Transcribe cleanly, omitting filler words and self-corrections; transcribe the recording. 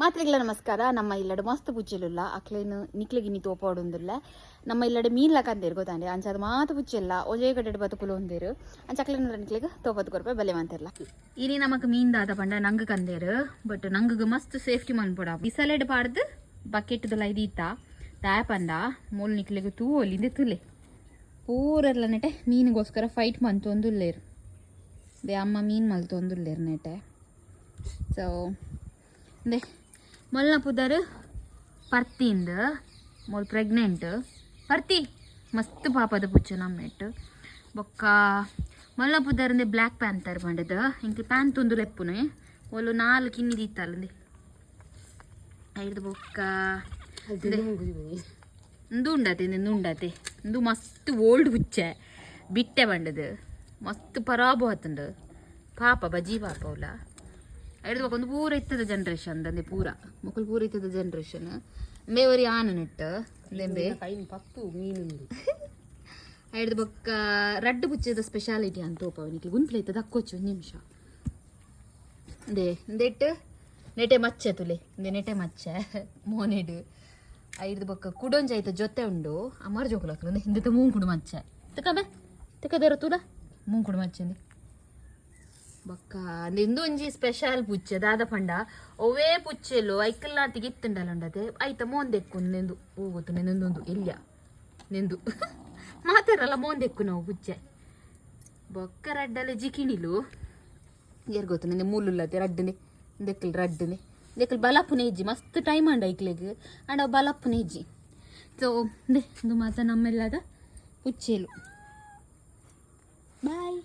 ಮಾತ್ರೆಗಳ ನಮಸ್ಕಾರ. ನಮ್ಮ ಇಲ್ಲಡೆ ಮಸ್ತ್ ಪುಚ್ಚಿಲ್ಲ ಅಕ್ಲೇನು ನಿಕ್ಲಿಗಿನಿ ತೋಪಾಡುಂದಿಲ್ಲ. ನಮ್ಮ ಇಲ್ಲಡೆ ಮೀನ್ ಲಕ್ಕಂದೇರು ಗೊತ್ತಾಂಡೆ ಅಂಚ ಅದು ಮಾತು ಪುಚ್ಚಿಲ್ಲ ಒಜೆ ಕಡೆ ಬದುಕುಲು ಒಂದೇರು ಅಂಚ ಅಕ್ಲೇನು ನಿಕ್ಲಿಗೆ 90 ರೂಪಾಯಿ ಬೆಲೆ ಮಂತಿರಲ್ಲ. ಇನಿ ನಮಕ್ ಮೀನ್ ದಾದ ಪಂಡ ನಂಗೆ ಕಂದೇರು ಬಟ್ ನಂಗೆ ಮಸ್ತ್ ಸೇಫ್ಟಿ ಮನ್ಪಡ ಬಿಸಲೆಡ್ ಪಾಡ್ದು ಬಕೆಟ್ದಲ್ಲ ಇದೀತ ತಾಯಪಂಡ ಮೂಲ್ ನಿಕ್ಲಿಗೆ ತೂ ಒಲಿಂದೆ ತುಲೆ ಪೂರೆಲ್ಲ ನೆಟೆ ಮೀನಿಗೋಸ್ಕರ ಫೈಟ್ ಮಂತೊಂದುಲ್ಲೇರು ದೇ ಅಮ್ಮ ಮೀನು ಮಲ್ತೊಂದುಲ್ಲೇರು ನೆಟೆ. ಸೊ ದೇ ಮೊಲ್ನ ಪುದರ್ ಪರ್ತಿಂದ ಮೊಲ್ ಪ್ರೆಗ್ನೆಂಟ್ ಪರ್ತಿ ಮಸ್ತ್ ಪಾಪದ ಪುಚ್ಚು ನಮ್ಮೆಟ್ಟು ಬೊಕ್ಕ ಮೊಲ್ನ ಪುದರ್ಂದೆ ಬ್ಲ್ಯಾಕ್ ಪ್ಯಾಂತರ್ ಬಂಡದ ಇಂಕ ಪ್ಯಾಂಟ್ ಒಂದು ಲೆಪ್ಪುನೆ ಒಲ್ಲು 4 ಕಿನ್ನಿದಿತ್ತಲ್ಲಂದೆ ಐದು ಬೊಕ್ಕ ಇಂದು ಉಂಡತೆ ಇಂದು ಮಸ್ತ್ ಓಲ್ಡ್ ಪುಚ್ಚೆ ಬಿಟ್ಟೆ ಬಂಡದು ಮಸ್ತ್ ಪರಾಬು ಹತ್ತಂಡು ಪಾಪ ಬಜ್ಜಿ ಪಾಪ ಅವಲ ಐದು ಒಂದು ಪೂರ ಇತ್ತದ ಜನ್ರೇಷನ್ ಅಂದೆ ಪೂರ ಮಕ್ಕಳು ಪೂರ ಇತ್ತದ ಜನ್ರೇಷನ್ ಮೇವರಿ ಆನ ನೆಟ್ಟು ದೆಂಬೆ ಐದು ಬೊಕ್ಕ ರಡ್ಡು ಪುಚ್ಚದ ಸ್ಪೆಷಾಲಿಟಿ ಅಂತ ಅವನಿಗೆ ಗುಂತ್ಲೆ ಇತ್ತದ ಅಕ್ಕೋಚು ಒಂದು ನಿಮಿಷ ದೇ ದೆಟ್ಟು ನೆಟೆ ಮಚ್ಚೆ ತುಲೆ ನೆಟೆ ಮಚ್ಚೆ ಮೋನೆಡು ಐದು ಬೊಕ್ಕ ಕುಡೊಂಜ ಐತ ಜೊತೆ ಉಂಡು ಅಮರ್ ಜೋಕುಲಕ್ಕ ಹಿಂದೆ ಮೂಂಕುಡು ಮಚ್ಚೆ ತಕಬೆ ತಕದರ ತುಲ ಮೂಂಕುಡು ಮಚ್ಚೆಂದು ಬೊಕ್ಕ ನಿಂದು ಒಂಜಿ ಸ್ಪೆಷಲ್ ಪುಚ್ಚೆ ದಾದ ಪಂಡ ಒವೇ ಪುಚ್ಚೆಲು ಐಕಲ್ಲಾತಿಗೆ ಇತ್ತುಂಡಲ್ಲ ಉಂಡದೆ ಐತ ಮೋಂದೆಕ್ಕು ನೆಂದು ಹೋಗುತ್ತು ನೆಂದೊಂದು ಎಲ್ಯ ನೆಂದು ಮಾತಾರಲ್ಲ ಮೋಂದೆಕ್ಕು ನಾವು ಪುಚ್ಚೆ ಬೊಕ್ಕ ರಡ್ಡಲೆ ಜಿಕಿಣಿಲು ಏರ್ ಗೊತ್ತು ನೆನ್ನೆ ಮೂಲುಲ್ಲತೆ ರಡ್ಡನೆ ದೆಕ್ಕಲ್ ರಡ್ಡನೆ ದೆಕ್ಕಲ್ ಬಲಪ್ಪುನೆ ಇಜ್ಜಿ ಮಸ್ತ್ ಟೈಮ್ ಅಂಡ ಐಕ್ಲೆಗ್ ಅಂಡ ಬಲಪ್ಪುನೆ ಇಜ್ಜಿ. ಸೊ ದೇ ಇದು ಮಾತ ನಮ್ಮೆಲ್ಲದ ಪುಚ್ಚೆಲು ಬಾಯ್.